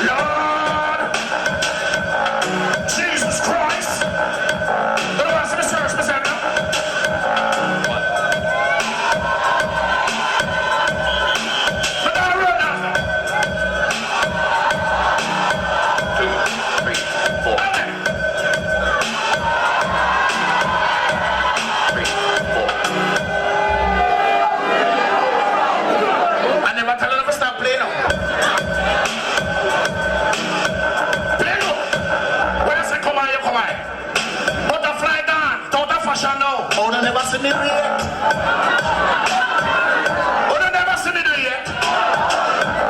Lord Jesus Christ. The rest of the church, Mr. Never see me do it yet. Oh, they never see me do it yet.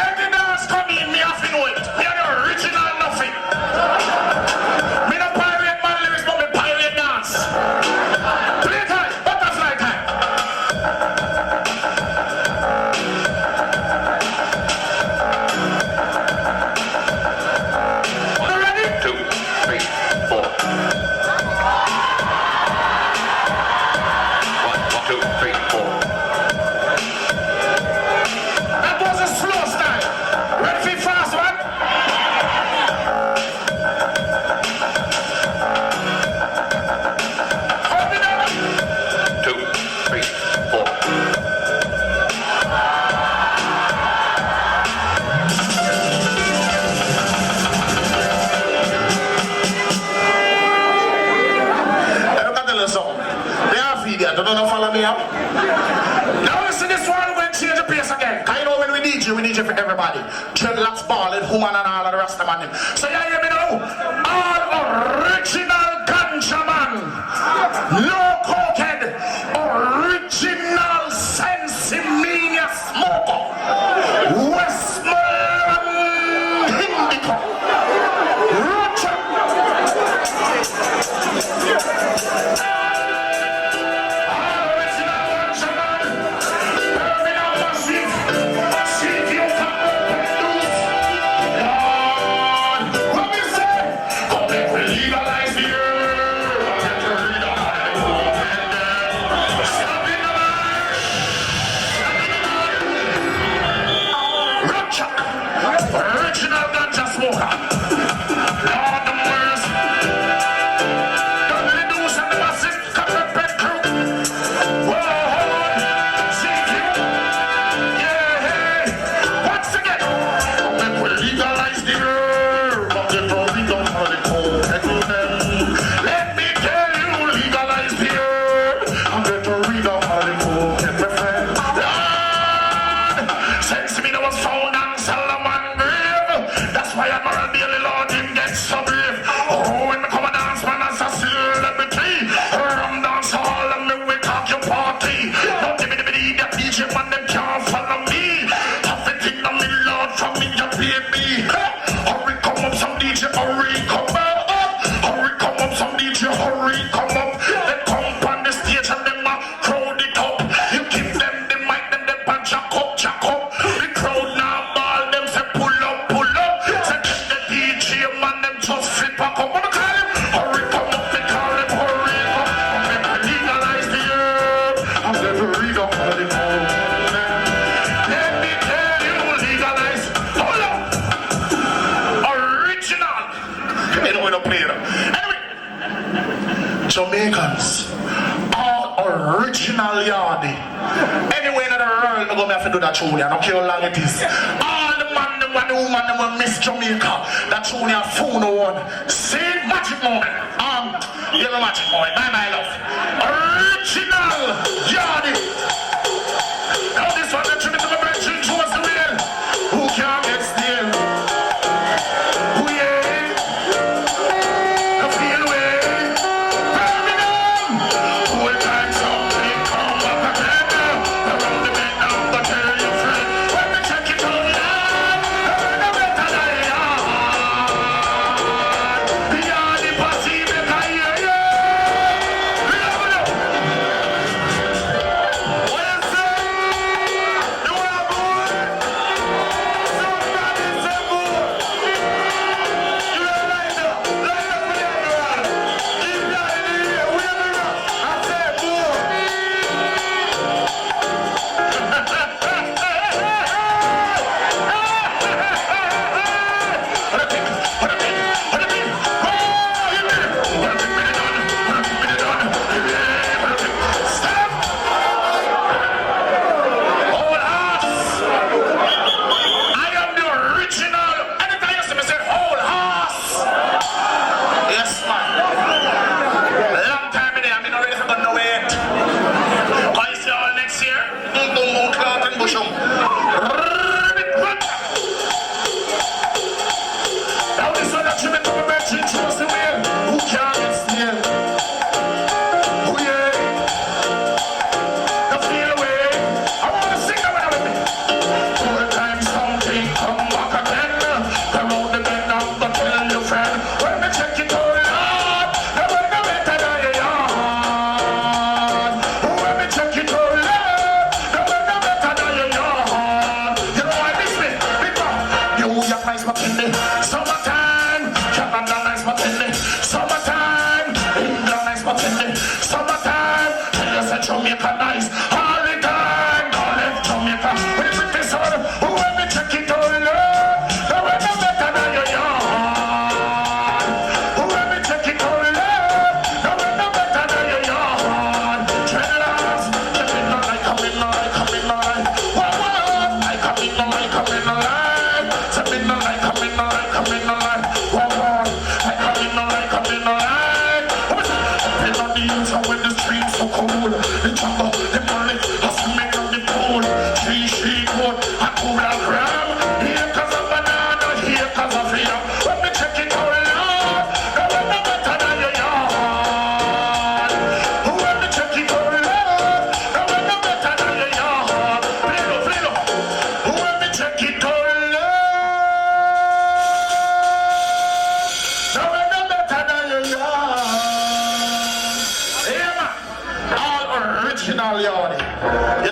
Every dance come in, me have to know it. Me are the original nothing. Me no pirate man lyrics, but me pirate dance. Play time, butterfly time. Are you ready? 2, 3, 4. 2, 3, 4. That was a slow style. Ready for fast one? Hold it up. 2, 3, 4. Look at the little they are feeding. Don't follow me up. Now listen, this one, we're going to change the pace again. I know when we need you for everybody. Dreadlocks, balling, woman and all of the rest of them. So you hear me now? All original ganja man. No cokehead. Original sensimania smoker. Westmoreland Indica. Rocha. Original ganja smoker. Lord of mercy. Don't reduce and the massive covered bed crew. Whoa, CQ. Yeah, hey. Once again. Then we legalize the herb. But the we don't have the cold. Let me tell you, legalize the herb. I'm going to read out how the cold. My friend. Lord, since me that was found on Solomon grave. That's why Admiral Bailey, Lord, him get so brave. Oh, when me come a dance, man, as a celebrity. Rum dance hall and me we talk your party. Don't give me the that DJ man, them can't follow me. Have it in on me, Lord, from me, your baby. Hurry, come up, some DJ, hurry, come up. Hurry, come up, some DJ, hurry, come up. They come on the stage and them a crowd it up. You give them the mic, them they punch jack up, jack up. The crowd now ball, them say pull up, pull up. Say them the DJ man, them just flip a cup. What do you call them? Hurry, come up, they call them hurry up. I'm gonna legalize the herb. I'm gonna read up all the phone. Let me tell you, legalize. Hold up. Original. You know we don't play it. Anyway, Jamaicans, all original yardy. Anyway in the world, I'm gonna have to do that tune. I don't care how long it is. All the man, the woman, them will miss Jamaica. That tune a phone one. See magic moment. You're a magic moment. Bye bye love. Original yardy. Now this one, the Trinity of the Virgin towards the wheel. Who can't get still? Who yeah? The feel way. Birmingham. Whole time something come up again. Around the bend now, but tell your friend. When we check it out now, the better than you. The yardy party make I hear you. We never know. Well,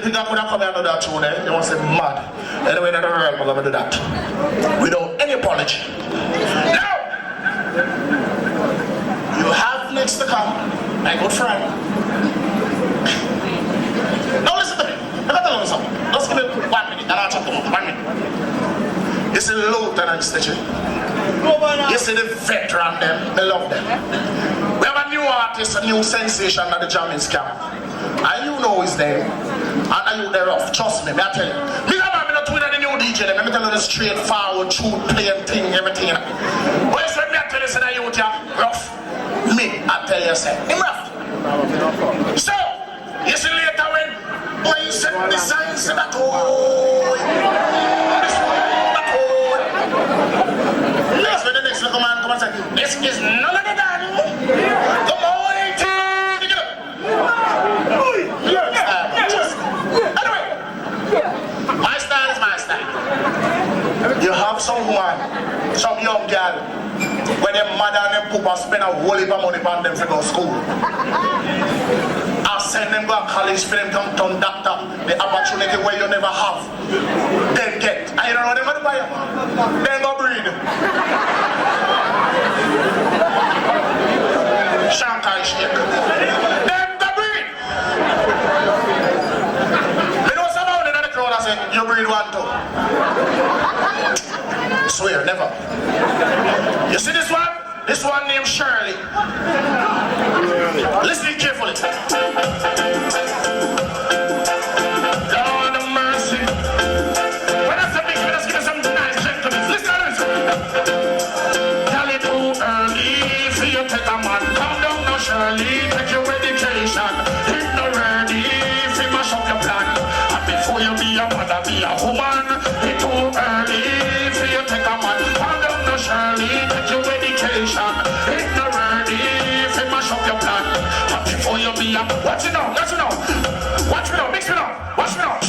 Pigger could have come here and do that tune, eh? You must say mad. Anyway, in the world, we're going to do that. Without any apology. Now, you have next to come, my good friend. Now listen to me. I got to tell you something. Just give me 1 minute and I'll chat to you. 1 minute. You see Lieutenant Stitchie? You see the veteran them, they love them. We have a new artist, a new sensation at the jamming camp. And you know his name. And you there off. Trust me, I tell you. Me not doing any new DJ, let me tell you the straightforward, truth, plain thing, everything. But you said me, I tell you, say that you rough. Me, I tell you, say, him rough. So, you see later when you said the signs, say that, oh, yes, when the next little man come and say, this is none of the daddy. Come on, anyway, my style is my style. You have someone, some young girl, when their mother and their papa spend a whole heap of money on them for go to school. I send them go to college for them come turn doctor, the opportunity where you never have. Then get. I don't know them going to buy them. Then go breed. Shankai shake. Then go breed. You know someone in the crowd I said, you breed one too. Swear, never. You see this one? This one named Shirley. Listen carefully. Lord of mercy. When I say big, let's give me some nice gentlemen. Listen to this. Tell it too early for you take a man. Calm down now, Shirley. Take your education. Ignorant if you mash up your plan. And before you be a mother, be a woman. It's too early for you take a man. Calm down now, Shirley. Take your education. Ignorant if you mash up your plan. And before you be a... Watch it now, watch it now. Watch me now, mix me now. Watch me now.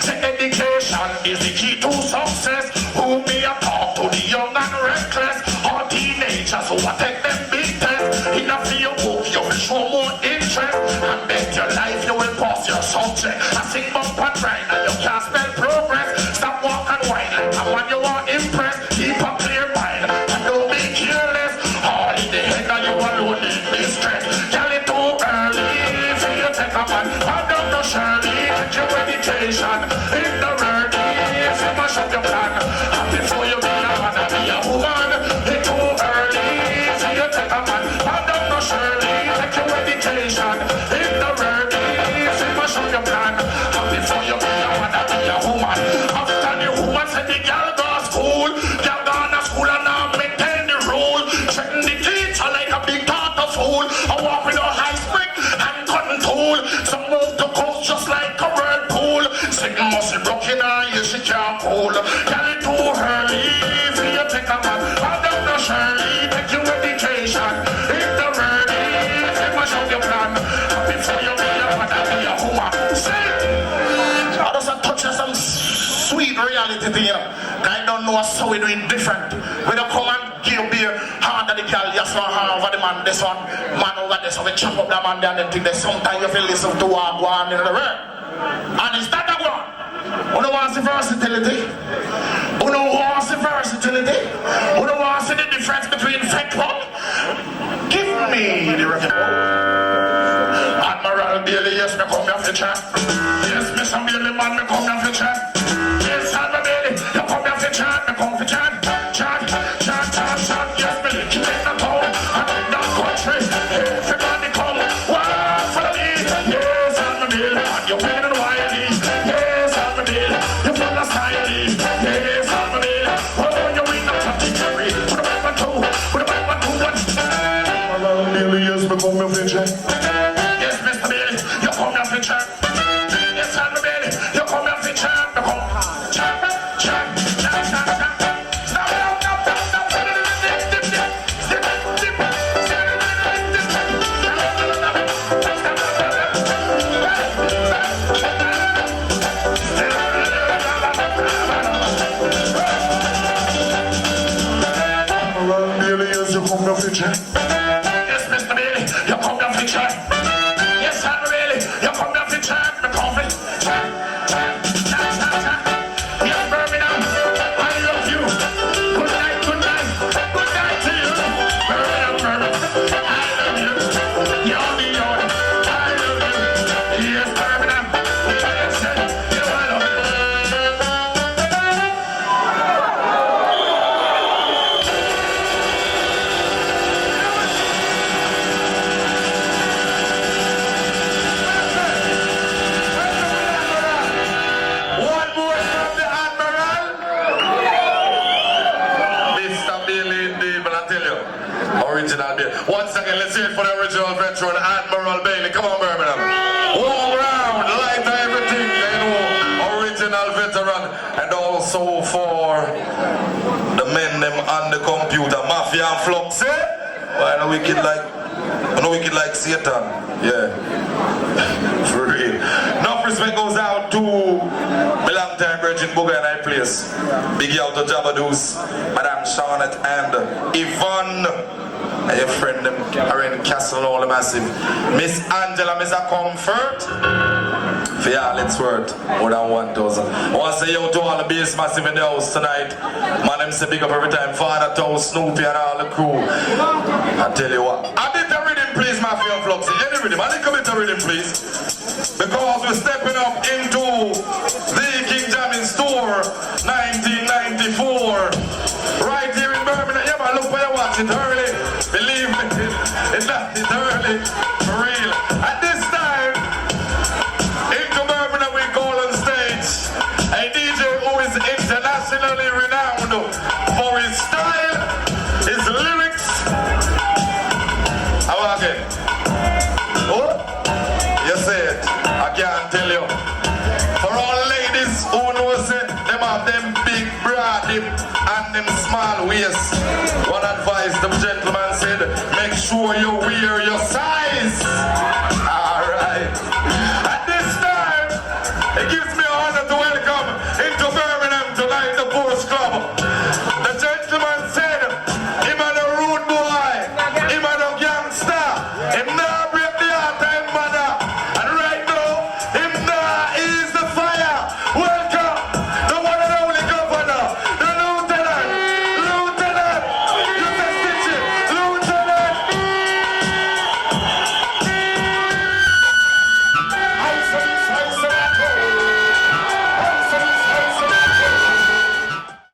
Say education is the key to success. Who me a talk to the young and reckless. Or teenagers who will take them big tests. In a field book you will show more interest. And bet your life you will pass your subject. I sing bump and grind and you can't spell progress. Stop walk and whine like a man you are impressed. Keep a clear mind and don't be careless. All in the head and you alone in distress. Tell it too early for you take a man. And don't know Shirley, get your education. Ignorant if you mash up your plan. And before you be a man and be a woman. It's too early for you take a man. And don't know Shirley, get your education. Ignorant if you mash up your plan. And before you be a man and be a woman. After the woman said the girl go to school. Girl go to school and now maintain the rule. Threaten the teacher like a big daughter fool. I walk with a high spring and cotton tool. Some move to coast just like a whirlpool. Sitting must be broken and you she can't pull. Girl it too early for you take a man. And don't know Shirley, take your education. Ignorant if you mash up your plan. And before you be a man and be a woman. Say I just touch on some sweet reality thing, you know. I don't know how we do it different. We don't come and give beer hard at the girl, yes one hard over the man, this one man over there, so we chop up the man there and then think that sometimes you feel listen to one go on in the world. And it's not a one. Who don't want the versatility? Who don't want the versatility? Who don't want to see the difference between fake pop? Give me the record. Admiral Bailey, yes, me come here for chat. Yes, Mr. Bailey, man, me come here for chat. Yes, Admiral Bailey, you come here for chat, me come for chat. Chat, chat, chat, chat, yes, me live in the town, and in the country. Everybody come, wow, follow me. Yes, Admiral Bailey, and you're winning wildly. Yes, Admiral Bailey, you're full of style. Yes, Admiral Bailey, oh, you win the category. Put a back one, two, put a back one, two, one. Admiral Bailey, yes, me come here for chat. Yes, Mr. Bailey, you come here for chat. Yes, Admiral Bailey, you come here for chat. You come chat, chat, chat, chat, chat. Stop, stop, stop, stop, stop. Dip, dip, dip, dip, dip. Admiral Bailey, yes, you come here for chat. Yes, Mr. Bailey, you come here for chat. Yes, Admiral Bailey, you come here for chat. Me come for chat. original Bailey. Once again, let's hear it for the original veteran, Admiral Bailey. Come on, Birmingham. All round, light everything, you know, original veteran. And also for the men them on the computer, Mafia and Flux, eh? Why no wicked like Satan? Yeah. For real. Enough respect goes out to my long-time virgin Booger and I place. Big out to Jabadoos, Madame Charlotte and Yvonne. And your friend them are in Castle all the massive. Miss Angela, Miss a comfort. For y'all it's worth more than 1,000. I want to say yo to all the bass massive in the house tonight. Man, them say big up every time. Father Toe, Snoopy and all the crew. I tell you what. I did the rhythm please, Mafia and Fluxy. Any rhythm. I did commit the rhythm please. Because we're stepping up into the King Jamming Store 1994. Right here in Birmingham. Yeah man, look where you watch it early. Believe me, it's early. For real. At this time, into Birmingham we call on stage a DJ who is internationally renowned for his style, his lyrics. How again? Oh, you say it. I can't tell you. For all ladies who knows it, them have them big broad hip and them small waist. One advice the gentleman said, make sure you wear your size. Alright. At this time, it gives me an honor to welcome into Birmingham tonight the Porsche Club.